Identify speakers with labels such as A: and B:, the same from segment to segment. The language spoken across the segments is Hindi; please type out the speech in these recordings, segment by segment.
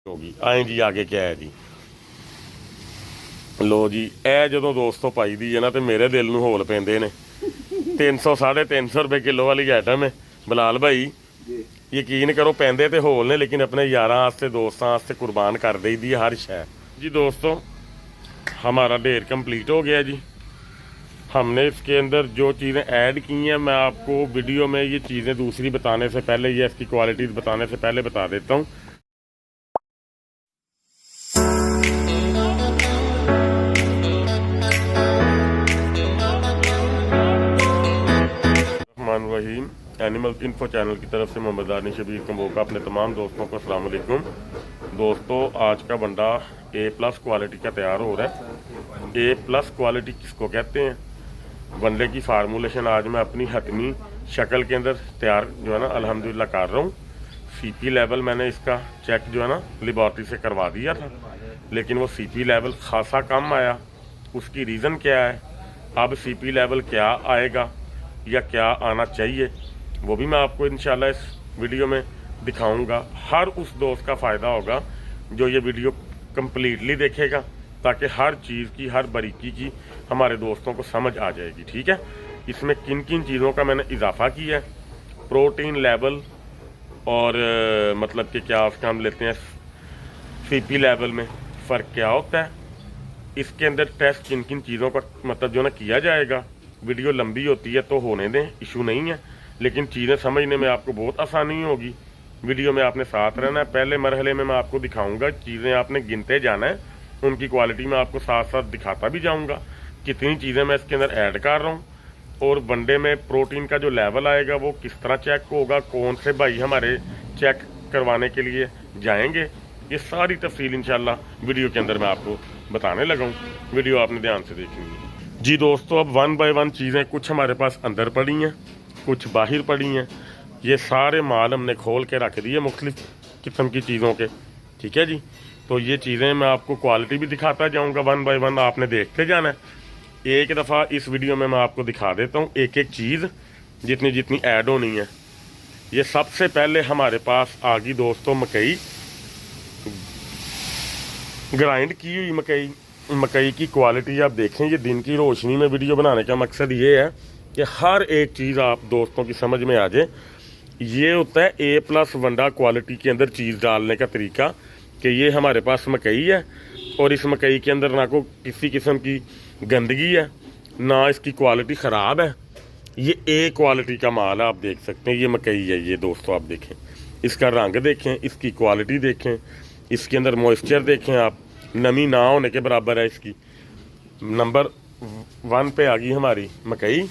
A: होगी। आए जी आगे क्या है जी। लो जी ਇਹ ਜਦੋਂ ਦੋਸਤੋ ਪਾਈ ਦੀ ਹੈ ਨਾ ਤੇ ਮੇਰੇ ਦਿਲ ਨੂੰ ਹੋਲ ਪੈਂਦੇ ਨੇ। 300 350 रुपए किलो वाली आइटम है बलाल भाई, यकीन करो पैंदे तो होल ने लेकिन अपने यारां वास्ते दोस्तां वास्ते कुर्बान कर दी दी हर शय जी। दोस्तों हमारा ढेर कंप्लीट हो गया जी। हमने इसके अंदर जो चीज़ें ऐड की हैं मैं आपको वीडियो में ये चीज़ें दूसरी बताने से पहले या इसकी क्वालिटीज़ बताने से पहले बता देता हूँ। रहीम एनिमल इन्फो चैनल की तरफ से मोहम्मद दानी शबीर कंबोका अपने तमाम दोस्तों को अस्सलाम वालेकुम। दोस्तों आज का बंडा A+ क्वालिटी का तैयार हो रहा है। A+ क्वालिटी किसको कहते हैं, बंडे की फार्मूलेशन आज मैं अपनी हतमी शक्ल के अंदर तैयार जो है ना अल्हम्दुलिल्लाह कर रहा हूँ। CP लेवल मैंने इसका चेक जो है ना लेबॉर्ट्री से करवा दिया था, लेकिन वो CP लेवल खासा कम आया। उसकी रीज़न क्या है, अब CP लेवल क्या आएगा या क्या आना चाहिए वो भी मैं आपको इंशाल्लाह इस वीडियो में दिखाऊंगा। हर उस दोस्त का फ़ायदा होगा जो ये वीडियो कम्प्लीटली देखेगा, ताकि हर चीज़ की हर बारीकी की हमारे दोस्तों को समझ आ जाएगी। ठीक है, इसमें किन किन चीज़ों का मैंने इजाफा किया है, प्रोटीन लेवल और मतलब कि क्या उसका हम लेते हैं CP लेवल में फ़र्क क्या होता है, इसके अंदर टेस्ट किन किन चीज़ों का मतलब जो ना किया जाएगा। वीडियो लंबी होती है तो होने दें, इशू नहीं है, लेकिन चीज़ें समझने में आपको बहुत आसानी होगी। वीडियो में आपने साथ रहना है। पहले मरहले में मैं आपको दिखाऊंगा, चीज़ें आपने गिनते जाना है, उनकी क्वालिटी मैं आपको साथ साथ दिखाता भी जाऊंगा कितनी चीज़ें मैं इसके अंदर ऐड कर रहा हूँ, और वनडे में प्रोटीन का जो लेवल आएगा वो किस तरह चेक होगा, कौन से भाई हमारे चेक करवाने के लिए जाएंगे, ये सारी तफसील इंशाल्लाह वीडियो के अंदर मैं आपको बताने लगा हूँ। वीडियो आपने ध्यान से देखनी है जी। दोस्तों अब 1 बाय 1 चीज़ें कुछ हमारे पास अंदर पड़ी हैं, कुछ बाहर पड़ी हैं। ये सारे माल हमने खोल के रख दिए मुख्तलिफ किस्म की चीज़ों के। ठीक है जी, तो ये चीज़ें मैं आपको क्वालिटी भी दिखाता जाऊंगा 1 बाय 1, आपने देखते जाना है। एक दफ़ा इस वीडियो में मैं आपको दिखा देता हूँ एक एक चीज़ जितनी जितनी ऐड होनी है। ये सबसे पहले हमारे पास आ गई दोस्तों मकई, ग्राइंड की हुई मकई। मकई की क्वालिटी आप देखें, ये दिन की रोशनी में वीडियो बनाने का मकसद ये है कि हर एक चीज़ आप दोस्तों की समझ में आ जाए। ये होता है A+ वंडा क्वालिटी के अंदर चीज़ डालने का तरीका, कि ये हमारे पास मकई है और इस मकई के अंदर ना को किसी किस्म की गंदगी है, ना इसकी क्वालिटी ख़राब है। ये A क्वालिटी का माल है, आप देख सकते हैं ये मकई है। ये दोस्तों आप देखें, इसका रंग देखें, इसकी क्वालिटी देखें, इसके अंदर मॉइस्चर देखें आप, नमी ना होने के बराबर है इसकी। नंबर 1 पे आ गई हमारी मकई।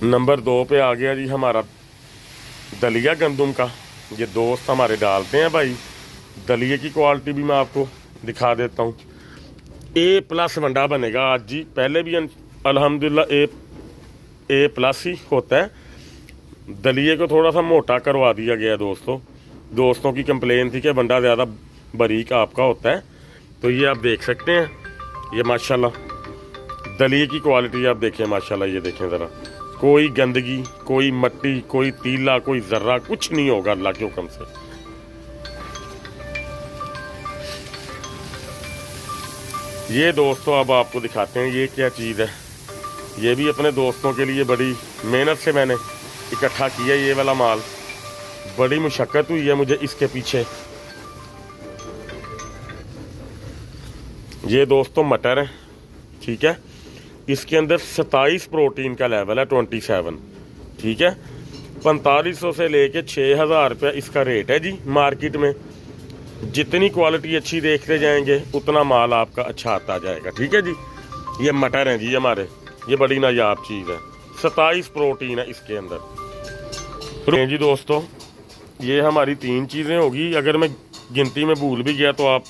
A: नंबर 2 पे आ गया जी हमारा दलिया गंदम का। ये दोस्त हमारे डालते हैं भाई। दलिए की क्वालिटी भी मैं आपको दिखा देता हूँ। A+ वंडा बनेगा आज जी। पहले भी अल्हम्दुलिल्लाह A+ ही होता है। दलिए को थोड़ा सा मोटा करवा दिया गया दोस्तों की कंप्लेन थी कि वंडा ज़्यादा बारीक आपका होता है। तो ये आप देख सकते हैं, ये माशाल्लाह दलिए की क्वालिटी आप देखें माशाल्लाह। ये देखें ज़रा, कोई गंदगी, कोई मट्टी, कोई तीला, कोई ज़र्रा कुछ नहीं होगा अल्लाह के हुक्म से। ये दोस्तों अब आपको दिखाते हैं ये क्या चीज़ है। ये भी अपने दोस्तों के लिए बड़ी मेहनत से मैंने इकट्ठा किया। ये वाला माल बड़ी मुशक्क़त हुई है मुझे इसके पीछे। ये दोस्तों मटर है, ठीक है। इसके अंदर 27 प्रोटीन का लेवल है, 27। ठीक है, 4500 से लेके 6000 रुपये इसका रेट है जी मार्केट में। जितनी क्वालिटी अच्छी देखते जाएंगे उतना माल आपका अच्छा आता जाएगा। ठीक है जी, ये मटर हैं जी हमारे, ये बड़ी नायाब चीज़ है। 27 प्रोटीन है इसके अंदर जी। दोस्तों ये हमारी 3 चीज़ें होगी। अगर मैं गिनती में भूल भी गया तो आप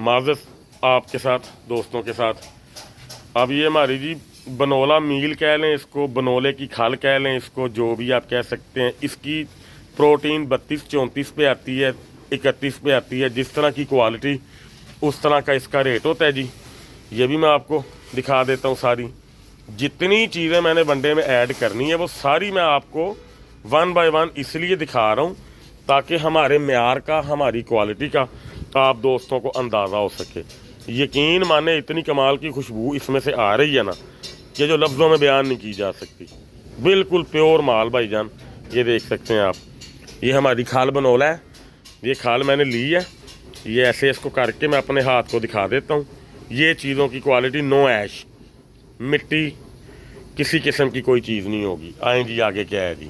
A: माज़रत आपके साथ, दोस्तों के साथ। अब ये हमारी जी बनोला मील कह लें इसको, बनोले की खाल कह लें इसको, जो भी आप कह सकते हैं। इसकी प्रोटीन 32-34 पे आती है, 31 पे आती है। जिस तरह की क्वालिटी उस तरह का इसका रेट होता है जी। ये भी मैं आपको दिखा देता हूँ सारी। जितनी चीज़ें मैंने वनडे में ऐड करनी है वो सारी मैं आपको 1 बाय 1 इसलिए दिखा रहा हूँ ताकि हमारे म्यार का, हमारी क्वालिटी का आप दोस्तों को अंदाज़ा हो सके। यकीन माने इतनी कमाल की खुशबू इसमें से आ रही है ना कि जो लफ्ज़ों में बयान नहीं की जा सकती। बिल्कुल प्योर माल भाईजान, ये देख सकते हैं आप। ये हमारी खाल बनोला है, ये खाल मैंने ली है। ये ऐसे इसको करके मैं अपने हाथ को दिखा देता हूँ। ये चीज़ों की क्वालिटी नो ऐश, मिट्टी किसी किस्म की कोई चीज़ नहीं होगी। आए जी आगे क्या है जी।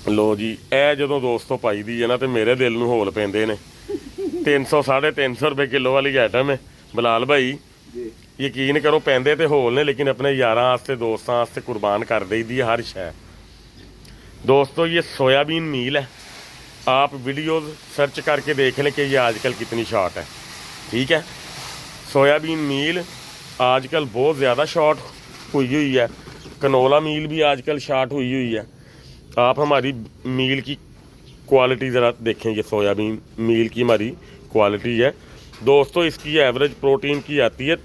A: लो जी, ए जो दोस्तों पाई दी है ना तो मेरे दिल में होल पेंदे ने। 300 350 रुपये किलो वाली आइटम है बिलाल भाई, यकीन करो पेंदे तो होल ने, लेकिन अपने यारां वास्ते दोस्तों वास्ते कुर्बान कर दी दी हर शय। दोस्तों ये सोयाबीन मील है, आप वीडियोस सर्च करके देख लें कि ये आजकल कितनी शॉर्ट है। ठीक है, सोयाबीन मील आजकल बहुत ज़्यादा शॉर्ट हुई है। कनोला मील भी आजकल शॉर्ट हुई है। आप हमारी मील की क्वालिटी ज़रा देखें। ये सोयाबीन मील की हमारी क्वालिटी है दोस्तों। इसकी एवरेज प्रोटीन की आती है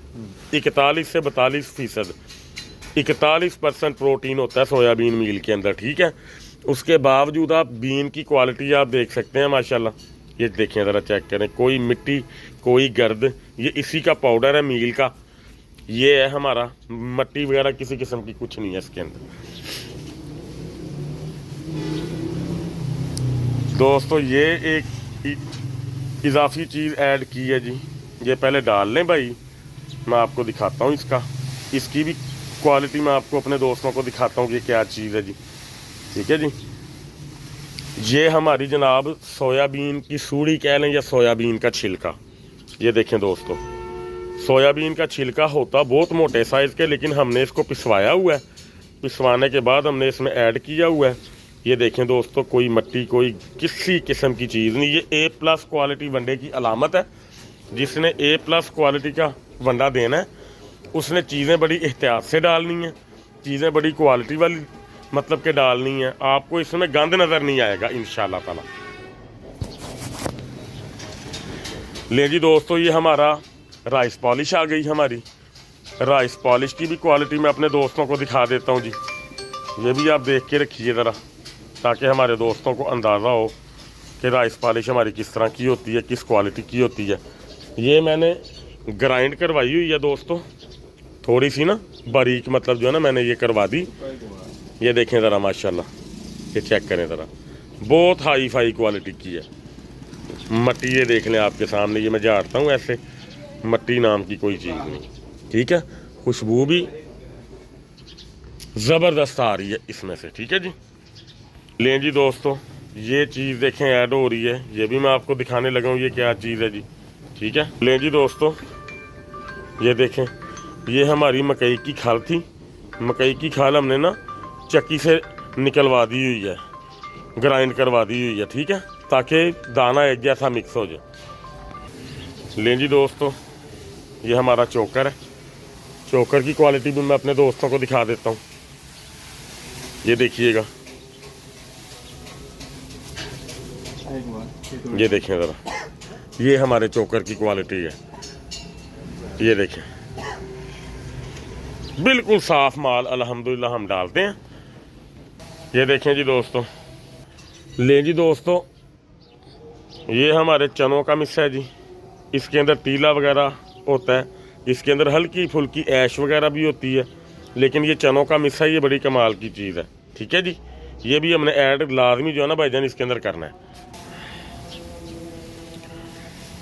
A: 41 से 42%। 41% प्रोटीन होता है सोयाबीन मील के अंदर। ठीक है, उसके बावजूद आप बीन की क्वालिटी आप देख सकते हैं माशाल्लाह। ये देखें ज़रा, चेक करें, कोई मिट्टी कोई गर्द। ये इसी का पाउडर है मील का। ये है हमारा, मट्टी वगैरह किसी किस्म की कुछ नहीं है इसके अंदर। दोस्तों ये एक इजाफी चीज़ ऐड की है जी, ये पहले डाल लें भाई, मैं आपको दिखाता हूँ इसकी भी क्वालिटी मैं आपको अपने दोस्तों को दिखाता हूँ कि क्या चीज़ है जी। ठीक है जी, ये हमारी जनाब सोयाबीन की सूड़ी कह लें या सोयाबीन का छिलका। ये देखें दोस्तों, सोयाबीन का छिलका होता बहुत मोटे साइज़ के, लेकिन हमने इसको पिसवाया हुआ है। पिसवाने के बाद हमने इसमें ऐड किया हुआ है। ये देखें दोस्तों, कोई मट्टी कोई किसी किस्म की चीज़ नहीं। ये A+ क्वालिटी वनडे की अलामत है। जिसने A+ क्वालिटी का वंडा देना है उसने चीज़ें बड़ी एहतियात से डालनी है, चीज़ें बड़ी क्वालिटी वाली मतलब के डालनी है। आपको इसमें गंद नज़र नहीं आएगा इंशाल्लाह ताला। ले जी दोस्तों, ये हमारा राइस पॉलिश आ गई। हमारी राइस पॉलिश की भी क्वालिटी मैं अपने दोस्तों को दिखा देता हूँ जी। ये भी आप देख के रखिए ज़रा, ताकि हमारे दोस्तों को अंदाज़ा हो कि राइस पॉलिश हमारी किस तरह की होती है, किस क्वालिटी की होती है। ये मैंने ग्राइंड करवाई हुई है दोस्तों, थोड़ी सी ना बारीक, मतलब जो है ना मैंने ये करवा दी। ये देखें ज़रा माशाल्लाह, ये चेक करें ज़रा, बहुत हाई फाई क्वालिटी की है मट्टी। ये देख लें आपके सामने, ये मैं झाड़ता हूँ ऐसे, मट्टी नाम की कोई चीज़ नहीं। ठीक है, खुशबू भी ज़बरदस्त आ रही है इसमें से। ठीक है जी, लें जी दोस्तों, ये चीज़ देखें ऐड हो रही है, ये भी मैं आपको दिखाने लगा हूँ ये क्या चीज़ है जी। ठीक है, लें जी दोस्तों, ये देखें, ये हमारी मकई की खाल थी। मकई की खाल हमने ना चक्की से निकलवा दी हुई है, ग्राइंड करवा दी हुई है। ठीक है, ताकि दाना एक जैसा मिक्स हो जाए। लें जी दोस्तों, ये हमारा चोकर है। चोकर की क्वालिटी भी मैं अपने दोस्तों को दिखा देता हूँ। ये देखिएगा, ये देखें ज़रा, ये हमारे चोकर की क्वालिटी है। ये देखें, बिल्कुल साफ माल अल्हम्दुलिल्लाह हम डालते हैं। ये देखें जी दोस्तों, ले जी दोस्तों, ये हमारे चनों का मिस्सा है जी। इसके अंदर तीला वगैरह होता है, इसके अंदर हल्की फुल्की ऐश वगैरह भी होती है, लेकिन ये चनों का मिस्सा ये बड़ी कमाल की चीज़ है। ठीक है जी, ये भी हमने ऐड लाजमी जो है ना भाईजान इसके अंदर करना है।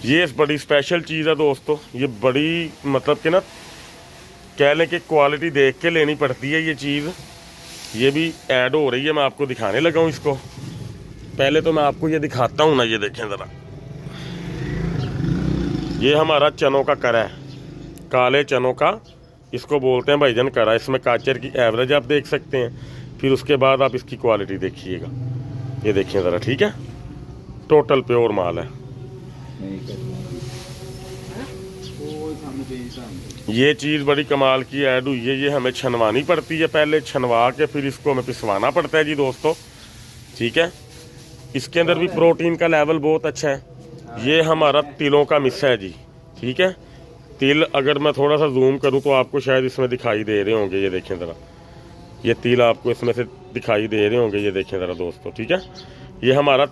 A: ये बड़ी स्पेशल चीज़ है दोस्तों, ये बड़ी मतलब कि ना कह लें कि क्वालिटी देख के लेनी पड़ती है ये चीज़। ये भी ऐड हो रही है, मैं आपको दिखाने लगा हूँ इसको। पहले तो मैं आपको ये दिखाता हूँ ना, ये देखें ज़रा, ये हमारा चनों का करा है, काले चनों का इसको बोलते हैं भाईजान करा। इसमें काचर की एवरेज आप देख सकते हैं, फिर उसके बाद आप इसकी क्वालिटी देखिएगा। ये देखिए ज़रा, ठीक है, टोटल प्योर माल है। ये चीज़ बड़ी कमाल की ऐड हुई है। ये हमें छनवानी पड़ती है, पहले छनवा के फिर इसको हमें पिसवाना पड़ता है जी दोस्तों। ठीक है, इसके अंदर भी प्रोटीन का लेवल बहुत अच्छा है। ये हमारा तिलों का मिस्सा है जी। ठीक है, तिल अगर मैं थोड़ा सा जूम करूं तो आपको शायद इसमें दिखाई दे रहे होंगे। ये देखें ज़रा, ये तिल आपको इसमें से दिखाई दे रहे होंगे। ये देखें ज़रा दोस्तों, ठीक है, ये हमारा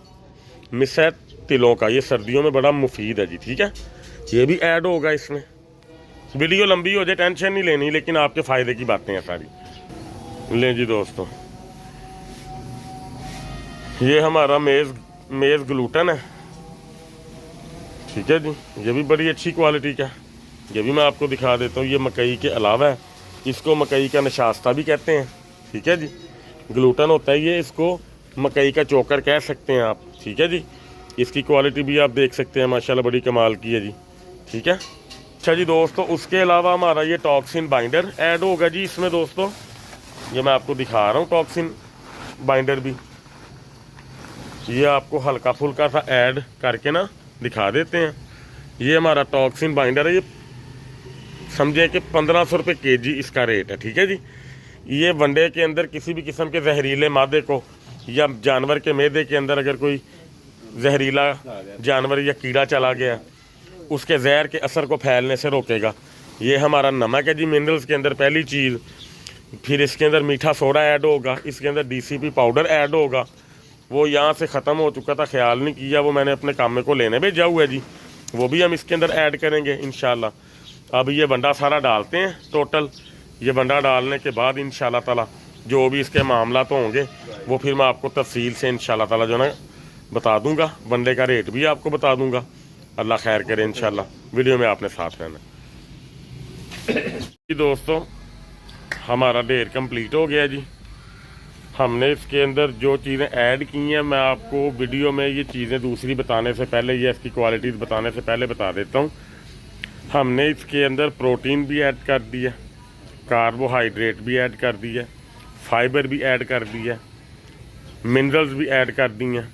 A: मिस है तिलों का, ये सर्दियों में बड़ा मुफीद है जी, ठीक है। ये भी ऐड होगा इसमें। वीडियो लंबी हो जाए टेंशन नहीं लेनी, लेकिन आपके फ़ायदे की बातें हैं सारी। लें जी दोस्तों, ये हमारा मेज़ ग्लूटन है, ठीक है जी। ये भी बड़ी अच्छी क्वालिटी का, ये भी मैं आपको दिखा देता हूँ। ये मकई के अलावा है, इसको मकई का नशास्ता भी कहते हैं, ठीक है जी। ग्लूटन होता है ये, इसको मकई का चोकर कह सकते हैं आप, ठीक है जी। इसकी क्वालिटी भी आप देख सकते हैं, माशाल्लाह बड़ी कमाल की है जी, ठीक है। अच्छा जी दोस्तों, उसके अलावा हमारा ये टॉक्सिन बाइंडर ऐड होगा जी इसमें दोस्तों। ये मैं आपको दिखा रहा हूँ टॉक्सिन बाइंडर भी, ये आपको हल्का फुल्का सा ऐड करके ना दिखा देते हैं। ये हमारा टॉक्सिन बाइंडर है, ये समझे कि 1500 रुपये kg इसका रेट है, ठीक है जी। ये वनडे के अंदर किसी भी किस्म के जहरीले मादे को या जानवर के मैदे के अंदर अगर कोई जहरीला जानवर या कीड़ा चला गया, उसके जहर के असर को फैलने से रोकेगा। ये हमारा नमक है जी, मिनरल्स के अंदर पहली चीज़। फिर इसके अंदर मीठा सोडा ऐड होगा, इसके अंदर DCP पाउडर ऐड होगा। वो यहाँ से ख़त्म हो चुका था, ख्याल नहीं किया, वो मैंने अपने काम में को लेने भेजा हुआ है जी। वो भी हम इसके अंदर ऐड करेंगे इंशाल्लाह। अब ये बंडा सारा डालते हैं टोटल। ये बंडा डालने के बाद इंशाल्लाह ताला जो भी इसके मामला तो होंगे वो फिर मैं आपको तफसील से इंशाल्लाह ताला जो ना बता दूंगा। बंडे का रेट भी आपको बता दूंगा। अल्लाह खैर करे इंशाल्लाह। वीडियो में आपने साथ रहना जी दोस्तों। हमारा ढेर कंप्लीट हो गया जी। हमने इसके अंदर जो चीज़ें ऐड की हैं, मैं आपको वीडियो में ये चीज़ें दूसरी बताने से पहले, ये इसकी क्वालिटीज़ बताने से पहले बता देता हूँ। हमने इसके अंदर प्रोटीन भी ऐड कर दिया, कार्बोहाइड्रेट भी ऐड कर दिया, फाइबर भी ऐड कर दिया, मिनरल्स भी ऐड कर दी हैं,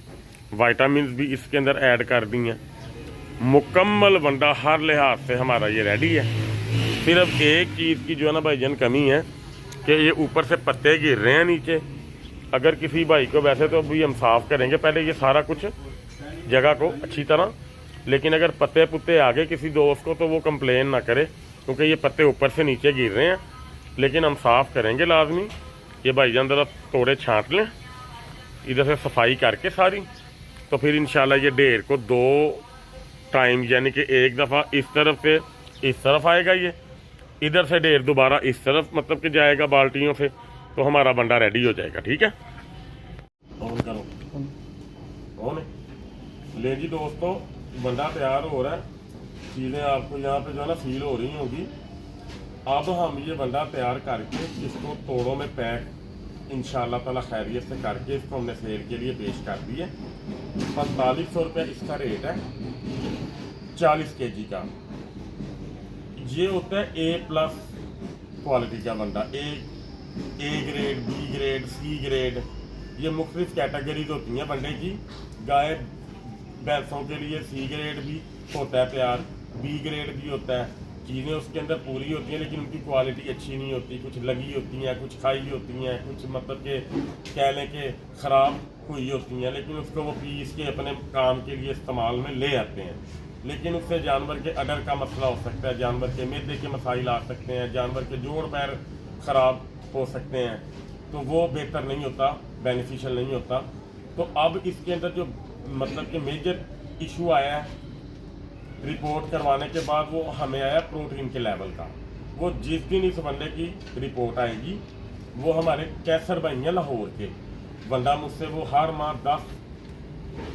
A: वाइटामिन भी इसके अंदर ऐड कर दी हैं। मुकम्मल वंडा हर लिहाज से हमारा ये रेडी है। सिर्फ एक चीज़ की जो है ना भाईजान कमी है कि ये ऊपर से पत्ते गिर रहे हैं नीचे। अगर किसी भाई को, वैसे तो अभी हम साफ़ करेंगे पहले ये सारा कुछ जगह को अच्छी तरह, लेकिन अगर पत्ते पुत्ते आ गए किसी दोस्त को तो वो कंप्लेन ना करे, क्योंकि ये पत्ते ऊपर से नीचे गिर रहे हैं। लेकिन हम साफ़ करेंगे लाजमी। ये भाईजान ज़रा तोड़े छाँट लें इधर से सफाई करके सारी, तो फिर इंशाल्लाह ये ढेर को 2 टाइम, यानी कि एक दफ़ा इस तरफ से इस तरफ आएगा, ये इधर से ढेर दोबारा इस तरफ मतलब कि जाएगा बाल्टियों से, तो हमारा बंडा रेडी हो जाएगा, ठीक है। ऑन करो, ऑन। ले जी दोस्तों, बंडा तैयार हो रहा है। चीज़ें आपको यहाँ पे जो है ना फील हो रही होंगी। अब हम ये बंडा तैयार करके इसको तोड़ों में पैक इंशाल्लाह ताला खैरियत से करके इसको हमने सेल के लिए पेश कर दिए। 4500 रुपये इसका रेट है 40 kg का। ये होता है A+ क्वालिटी का बंडा। A grade, B grade, C grade, ये मुख्तलिफ कैटेगरीज होती हैं बंडे की। गाय भैंसों के लिए C ग्रेड भी होता है तैयार, B ग्रेड भी होता है। चीज़ें उसके अंदर पूरी होती हैं, लेकिन उनकी क्वालिटी अच्छी नहीं होती। कुछ लगी होती हैं, कुछ खाई होती हैं, कुछ मतलब के कह लें कि ख़राब हुई होती हैं, लेकिन उसको वो पीस के अपने काम के लिए इस्तेमाल में ले आते हैं। लेकिन उससे जानवर के अडर का मसला हो सकता है, जानवर के मैदे के मसाइल आ सकते हैं, जानवर के जोड़ पैर ख़राब हो सकते हैं, तो वो बेहतर नहीं होता, बेनिफिशियल नहीं होता। तो अब इसके अंदर जो मतलब कि मेजर इशू आया है रिपोर्ट करवाने के बाद, वो हमें आया प्रोटीन के लेवल का। वो जिस दिन इस बंदे की रिपोर्ट आएगी, वो हमारे कैसर भाई हैं लाहौर के बंदा, मुझसे वो हर माह 10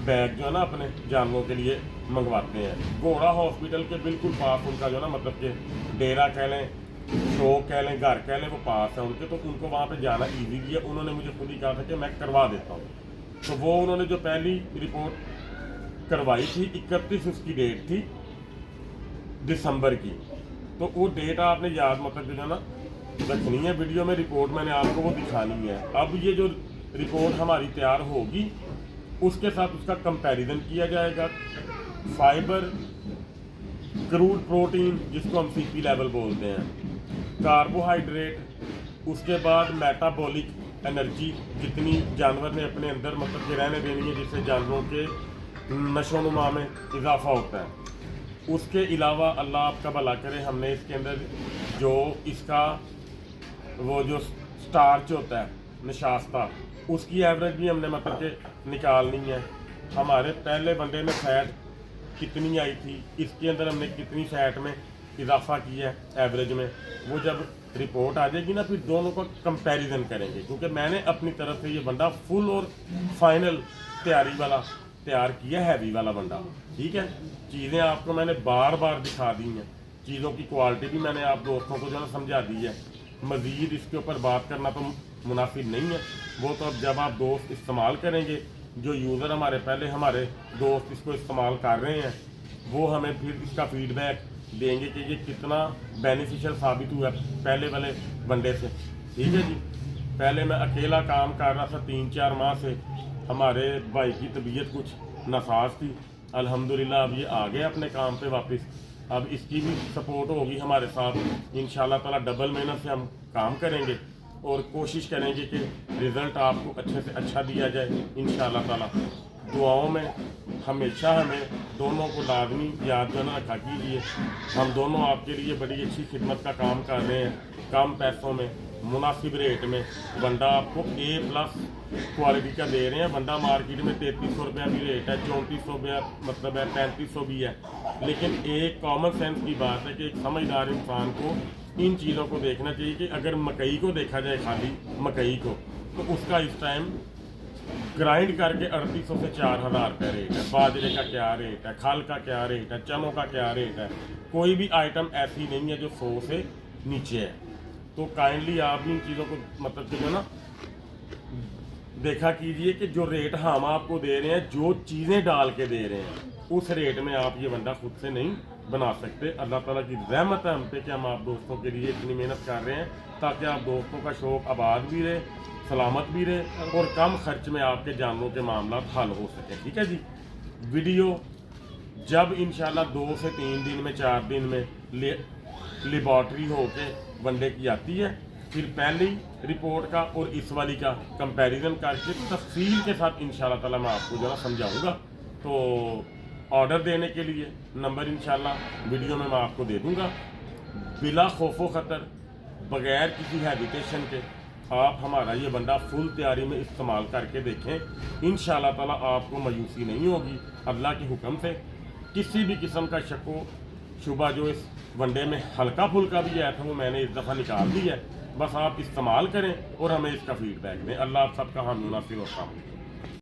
A: बैग जो है ना अपने जानवरों के लिए मंगवाते हैं। घोड़ा हॉस्पिटल के बिल्कुल पास उनका जो है ना मतलब कि डेरा कह लें, शॉप कह लें, घर कह लें, वो पास है उनके, तो उनको वहाँ पे जाना ईजी भी है। उन्होंने मुझे खुद ही कहा था कि मैं करवा देता हूँ। तो वो उन्होंने जो पहली रिपोर्ट करवाई थी, 31 उसकी डेट थी दिसंबर की, तो वो डेट आपने याद मतलब जो है ना रखनी है। वीडियो में रिपोर्ट मैंने आपको वो दिखानी है। अब ये जो रिपोर्ट हमारी तैयार होगी, उसके साथ उसका कंपैरिजन किया जाएगा। फाइबर, क्रूड प्रोटीन जिसको हम CP लेवल बोलते हैं, कार्बोहाइड्रेट, उसके बाद मेटाबॉलिक एनर्जी जितनी जानवर ने अपने अंदर मतलब कि रहने देनी है, जिससे जानवरों के नशोनुमा में इजाफा होता है। उसके अलावा अल्लाह आपका भला करे, हमने इसके अंदर जो इसका वो जो स्टार्च होता है नशास्ता, उसकी एवरेज भी हमने मतलब कि निकालनी है, हमारे पहले वनडे में फैट कितनी आई थी, इसके अंदर हमने कितनी फैट में इजाफा किया है एवरेज में, वो जब रिपोर्ट आ जाएगी ना फिर दोनों का कंपैरिजन करेंगे। क्योंकि मैंने अपनी तरफ से ये बंदा फुल और फाइनल तैयारी वाला तैयार किया है, हैवी वाला बंदा। ठीक है, चीज़ें आपको मैंने बार बार दिखा दी हैं, चीज़ों की क्वालिटी भी मैंने आप दोस्तों को जो है समझा दी है। मज़ीद इसके ऊपर बात करना तो मुनासिब नहीं है, वो तो अब जब आप दोस्त इस्तेमाल करेंगे, जो यूज़र हमारे पहले हमारे दोस्त इसको इस्तेमाल कर रहे हैं, वो हमें फिर इसका फीडबैक देंगे कि ये कितना बेनिफिशियल साबित हुआ पहले वाले वनडे से। ठीक है जी, पहले मैं अकेला काम कर रहा था 3-4 माह से, हमारे भाई की तबीयत कुछ नासाज थी, अल्हम्दुलिल्लाह अब ये आ गए अपने काम पे वापस। अब इसकी भी सपोर्ट होगी हमारे साथ, इंशाल्लाह ताला डबल मेहनत से हम काम करेंगे और कोशिश करेंगे कि रिज़ल्ट आपको अच्छे से अच्छा दिया जाए इंशाल्लाह ताला। दुआओं में हमेशा हमें दोनों को लाजमी याद करना रखा कीजिए। हम दोनों आपके लिए बड़ी अच्छी खिदमत का काम कर रहे हैं, कम पैसों में मुनासिब रेट में। बंदा आपको A+ क्वालिटी का दे रहे हैं। बंदा मार्केट में 3300 रुपया भी रेट है, 3400 रुपया मतलब है, 3500 भी है। लेकिन एक कॉमन सेंस की बात है कि एक समझदार इंसान को इन चीज़ों को देखना चाहिए कि अगर मकई को देखा जाए, खाली मकई को, तो उसका इस टाइम ग्राइंड करके 3800 से 4000 रुपये रेट है। बाजरे का क्या रेट है, खल का क्या रेट है, चनों का क्या रेट है, कोई भी आइटम ऐसी नहीं है जो 100 से नीचे है। तो काइंडली आप भी इन चीज़ों को मतलब जो है ना देखा कीजिए कि जो रेट हम आपको दे रहे हैं, जो चीज़ें डाल के दे रहे हैं, उस रेट में आप ये बंदा खुद से नहीं बना सकते। अल्लाह ताला की रहमत है हम पे कि हम आप दोस्तों के लिए इतनी मेहनत कर रहे हैं ताकि आप दोस्तों का शौक आबाद भी रहे, सलामत भी रहे और कम खर्च में आपके जानवरों के मामला हल हो सके। ठीक है जी, वीडियो जब इंशाल्लाह 2 से 3 दिन में 4 दिन में लेबॉर्ट्री होके वनडे की आती है, फिर पहली रिपोर्ट का और इस वाली का कंपैरिजन करके तफसील के साथ इंशाल्लाह ताला मैं आपको जो है समझाऊंगा। तो ऑर्डर देने के लिए नंबर इंशाल्लाह वीडियो में मैं आपको दे दूंगा। बिला खौफो खतर, बगैर किसी हेजिटेशन के आप हमारा ये बंदा फुल तैयारी में इस्तेमाल करके देखें। इंशाल्लाह ताला आपको मायूसी नहीं होगी। अल्लाह के हुक्म से किसी भी किस्म का शको शुबा जो इस वनडे में हल्का फुल्का भी आया था वो मैंने इस दफ़ा निकाल दी है। बस आप इस्तेमाल करें और हमें इसका फीडबैक दें। अल्लाह आप सबका हम मुनासिब और